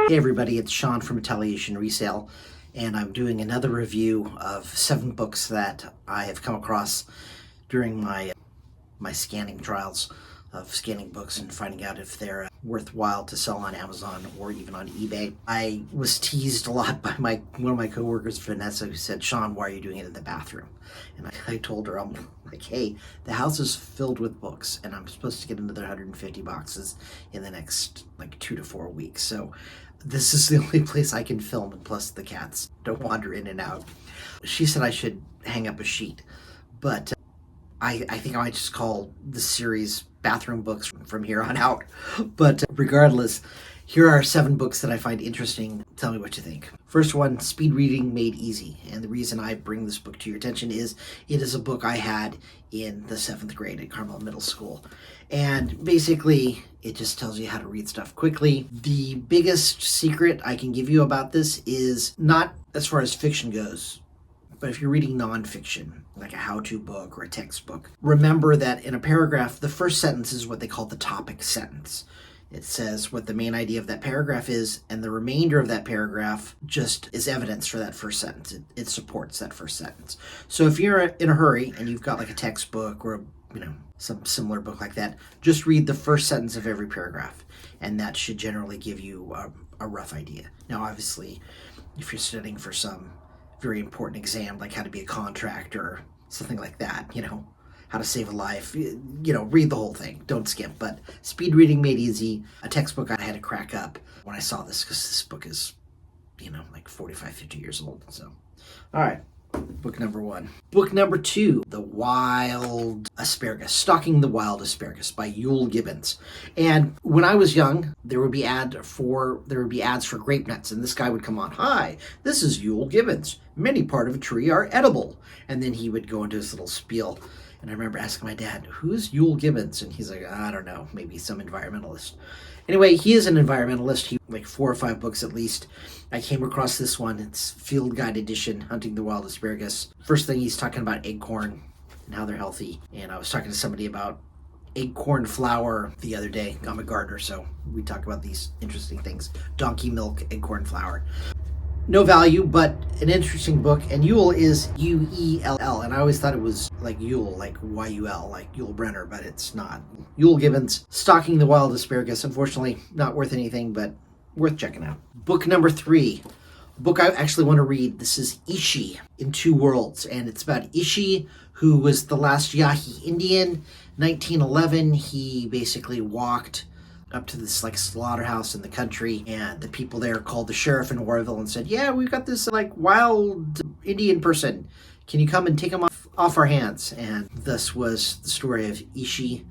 Hey everybody, it's Sean from Retaliation Resale, and I'm doing another review of 7 books that I have come across during my scanning trials of scanning books and finding out if they're worthwhile to sell on Amazon or even on eBay. I was teased a lot by one of my coworkers, Vanessa, who said, "Sean, why are you doing it in the bathroom?" And I told her, I'm like, hey, the house is filled with books, and I'm supposed to get another 150 boxes in the next 2 to 4 weeks. So this is the only place I can film, and plus the cats don't wander in and out. She said I should hang up a sheet, but I think I might just call the series Bathroom Books from here on out. But regardless, here are 7 books that I find interesting. Tell me what you think. First one, Speed Reading Made Easy. And the reason I bring this book to your attention is it is a book I had in the 7th grade at Carmel Middle School. And basically, it just tells you how to read stuff quickly. The biggest secret I can give you about this is not as far as fiction goes, but if you're reading nonfiction, like a how-to book or a textbook, remember that in a paragraph, the first sentence is what they call the topic sentence. It says what the main idea of that paragraph is, and the remainder of that paragraph just is evidence for that first sentence. It supports that first sentence. So if you're in a hurry and you've got like a textbook or some similar book like that, just read the first sentence of every paragraph, and that should generally give you a rough idea. Now, obviously, if you're studying for some very important exam, like how to be a contractor, something like that, how to save a life, read the whole thing, don't skip. But Speed Reading Made Easy, a textbook I had to crack up when I saw this, because this book is, 45, 50 years old. So, all right, book number 1. Book number 2, The Wild Asparagus, Stalking the Wild Asparagus by Yule Gibbons. And when I was young, there would be ads for grape nuts, and this guy would come on, "Hi, this is Yule Gibbons. Many part of a tree are edible." And then he would go into his little spiel. And I remember asking my dad, "Who's Yule Gibbons?" And he's like, "I don't know, maybe some environmentalist." Anyway, he is an environmentalist. He 4 or 5 books at least. I came across this one. It's Field Guide Edition, Hunting the Wild Asparagus. First thing, he's talking about acorn and how they're healthy. And I was talking to somebody about acorn flour the other day. I'm a gardener, so we talk about these interesting things. Donkey milk, acorn flour. No value, but an interesting book. And Yule is U-E-L-L. And I always thought it was like Yule, like Y-U-L, like Yul Brynner, but it's not. Yule Gibbons, Stalking the Wild Asparagus. Unfortunately, not worth anything, but worth checking out. Book number 3. A book I actually want to read. This is Ishi in Two Worlds. And it's about Ishi, who was the last Yahi Indian. 1911, he basically walked up to this slaughterhouse in the country, and the people there called the sheriff in Warville and said, "Yeah, we've got this wild Indian person. Can you come and take him off our hands?" And this was the story of Ishi.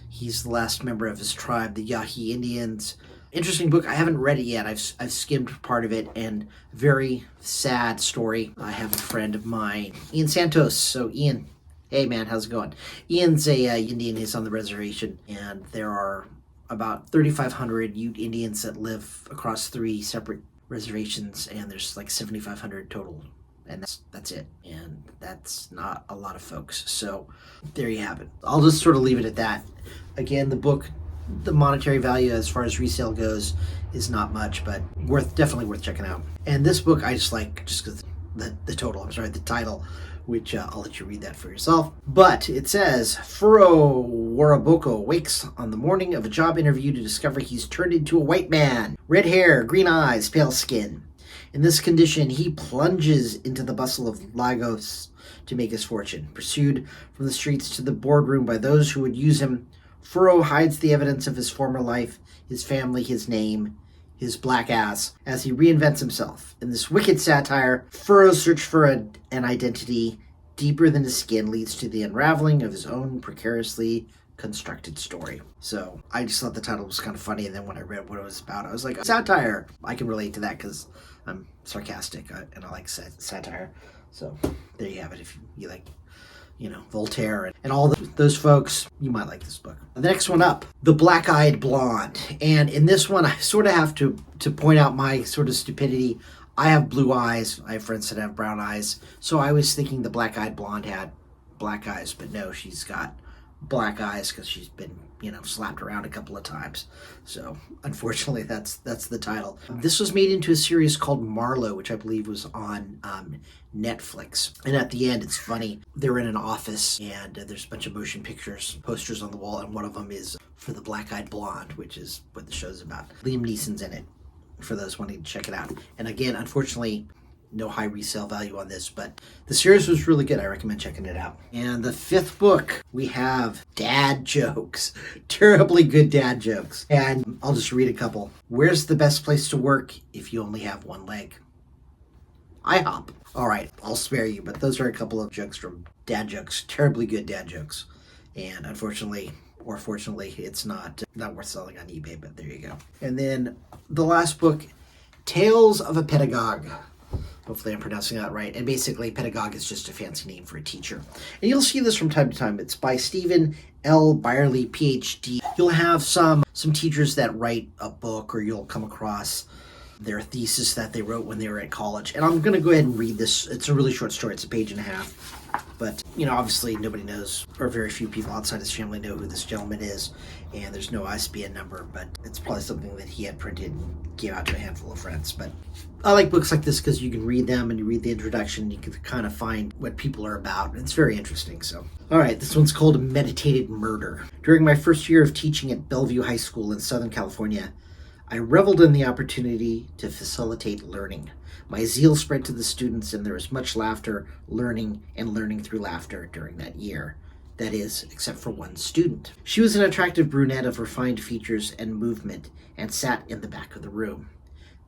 He's the last member of his tribe, the Yahi Indians. Interesting book. I haven't read it yet. I've skimmed part of it, and very sad story. I have a friend of mine, Ian Santos. So Ian, hey man, how's it going? Ian's a Indian. He's on the reservation, and there are about 3,500 Ute Indians that live across 3 separate reservations, and there's 7,500 total, and that's it, and that's not a lot of folks. So there you have it. I'll just sort of leave it at that. Again, the book, the monetary value as far as resale goes is not much, but definitely worth checking out. And this book I just like just because the title, which I'll let you read that for yourself. But it says, Furo Waraboko wakes on the morning of a job interview to discover he's turned into a white man. Red hair, green eyes, pale skin. In this condition, he plunges into the bustle of Lagos to make his fortune. Pursued from the streets to the boardroom by those who would use him, Furo hides the evidence of his former life, his family, his name, his black ass, as he reinvents himself. In this wicked satire, Furo's search for an identity deeper than his skin leads to the unraveling of his own precariously constructed story. So I just thought the title was kind of funny, and then when I read what it was about, I was like, satire! I can relate to that because I'm sarcastic and I like satire. So there you have it. If you like Voltaire and all those folks, you might like this book. The next one up, The Black-Eyed Blonde. And in this one, I sort of have to point out my sort of stupidity. I have blue eyes. I have friends that have brown eyes. So I was thinking the Black-Eyed Blonde had black eyes, but no, she's got black eyes because she's been, slapped around a couple of times. So unfortunately, that's the title. This was made into a series called Marlowe, which I believe was on Netflix. And at the end, it's funny. They're in an office, and there's a bunch of motion pictures, posters on the wall, and one of them is for the Black-Eyed Blonde, which is what the show's about. Liam Neeson's in it, for those wanting to check it out. And again, unfortunately, no high resale value on this, but the series was really good. I recommend checking it out. And the fifth book, we have dad jokes. Terribly good dad jokes. And I'll just read a couple. Where's the best place to work if you only have one leg? IHOP. All right, I'll spare you, but those are a couple of jokes from dad jokes. Terribly good dad jokes. And unfortunately, or fortunately, it's not worth selling on eBay, but there you go. And then the last book, Tales of a Pedagogue. Hopefully I'm pronouncing that right. And basically, pedagogue is just a fancy name for a teacher. And you'll see this from time to time. It's by Stephen L. Byerly, PhD. You'll have some teachers that write a book, or you'll come across their thesis that they wrote when they were at college. And I'm going to go ahead and read this. It's a really short story. It's a page and a half. But, obviously nobody knows, or very few people outside his family know who this gentleman is. And there's no ISBN number, but it's probably something that he had printed and gave out to a handful of friends. But I like books like this because you can read them and you read the introduction. You can kind of find what people are about. And it's very interesting. So, all right, this one's called Meditated Murder. During my first year of teaching at Bellevue High School in Southern California, I reveled in the opportunity to facilitate learning. My zeal spread to the students, and there was much laughter, learning, and learning through laughter during that year. That is, except for one student. She was an attractive brunette of refined features and movement, and sat in the back of the room.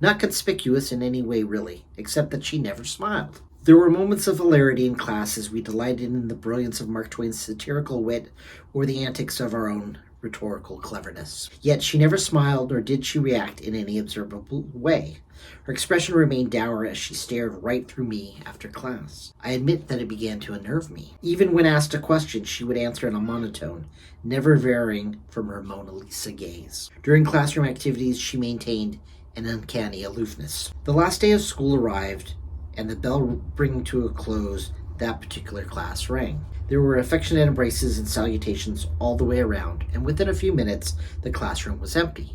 Not conspicuous in any way, really, except that she never smiled. There were moments of hilarity in class as we delighted in the brilliance of Mark Twain's satirical wit or the antics of our own rhetorical cleverness. Yet she never smiled, nor did she react in any observable way. Her expression remained dour as she stared right through me after class. I admit that it began to unnerve me. Even when asked a question, she would answer in a monotone, never varying from her Mona Lisa gaze. During classroom activities, she maintained an uncanny aloofness. The last day of school arrived, and the bell bringing to a close, that particular class rang. There were affectionate embraces and salutations all the way around, and within a few minutes, the classroom was empty.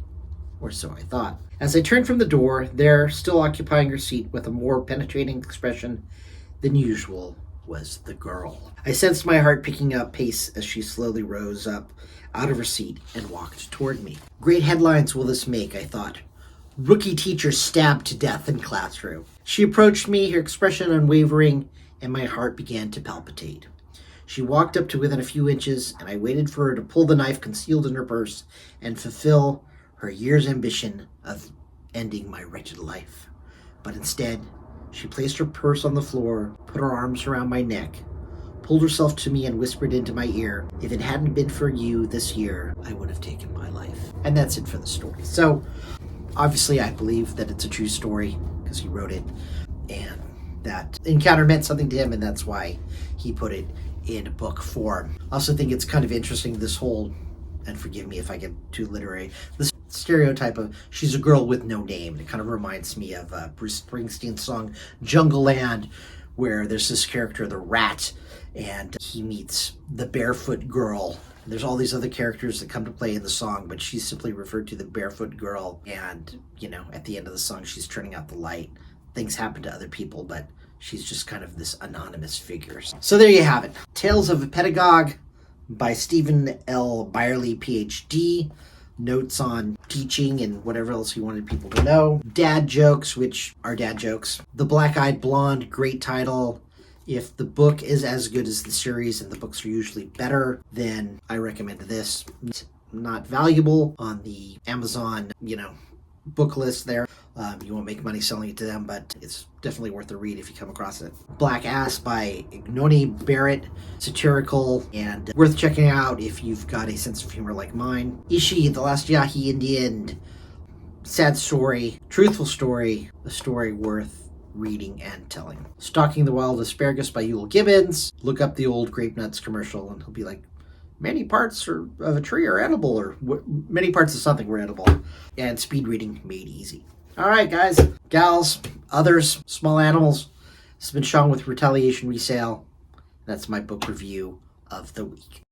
Or so I thought. As I turned from the door, there, still occupying her seat with a more penetrating expression than usual, was the girl. I sensed my heart picking up pace as she slowly rose up out of her seat and walked toward me. Great headlines will this make, I thought. Rookie teacher stabbed to death in classroom. She approached me, her expression unwavering, and my heart began to palpitate. She walked up to within a few inches, and I waited for her to pull the knife concealed in her purse and fulfill her year's ambition of ending my wretched life. But instead, she placed her purse on the floor, put her arms around my neck, pulled herself to me and whispered into my ear, "If it hadn't been for you this year, I would have taken my life." And that's it for the story. So, obviously I believe that it's a true story because he wrote it, and that encounter meant something to him, and that's why he put it in book form. I also think it's kind of interesting, this whole, and forgive me if I get too literary, this stereotype of she's a girl with no name. It kind of reminds me of Bruce Springsteen's song Jungle Land, where there's this character, the rat, and he meets the barefoot girl. There's all these other characters that come to play in the song, but she's simply referred to the barefoot girl. And, at the end of the song, she's turning out the light. Things happen to other people, but she's just kind of this anonymous figure. So there you have it. Tales of a Pedagogue by Stephen L. Byerly, PhD. Notes on teaching and whatever else he wanted people to know. Dad jokes, which are dad jokes. The Black-Eyed Blonde, great title. If the book is as good as the series, and the books are usually better, then I recommend this. It's not valuable on the Amazon, book list there. You won't make money selling it to them, but it's definitely worth a read if you come across it. Black Ass by Ignoni Barrett, satirical and worth checking out if you've got a sense of humor like mine. Ishi, The Last Yahi Indian, sad story, truthful story, a story worth reading and telling. Stalking the Wild Asparagus by Yule Gibbons. Look up the old Grape Nuts commercial and he'll be like, many parts of a tree are edible, or many parts of something were edible. And speed reading made easy. All right, guys, gals, others, small animals. This has been Sean with Retaliation Resale. That's my book review of the week.